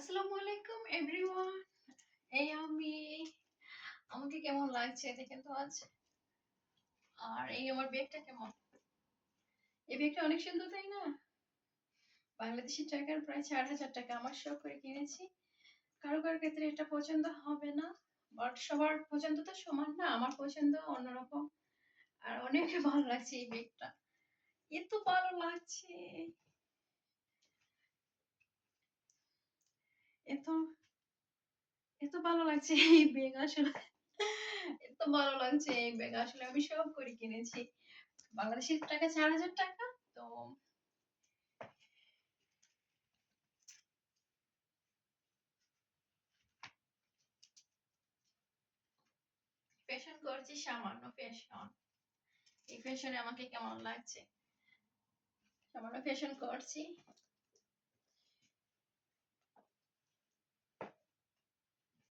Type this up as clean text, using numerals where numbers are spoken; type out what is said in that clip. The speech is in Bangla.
আসসালামু আলাইকুম এভরিওয়ান। এই আমি আমাকে কেমন লাগছে দেখেন তো আজ। আর এই আমার ব্যাগটা কেমন, এই ব্যাগটা অনেক সুন্দর তাই না? বাংলাদেশি টাকার প্রায় 4,000 টাকা আমার শখ করে কিনেছি। কারো কারো ক্ষেত্রে এটা পছন্দ হবে না, বাট সবার পছন্দ তো সমান না, আমার পছন্দ অন্যরকম। আর অনেক ভালো লাগছে এই ব্যাগটা, এত ভালো লাগছে, এত এত ভালো লাগছে এই ব্যাগ আসলে, এত ভালো লাগছে এই ব্যাগ আসলে আমি শখ করে কিনেছি। বাংলাদেশের টাকা 4,000 টাকা। তো ফ্যাশন করছি, সামান্য ফ্যাশন। এই ফ্যাশনে আমাকে কেমন লাগছে, সামান্য ফ্যাশন করছি।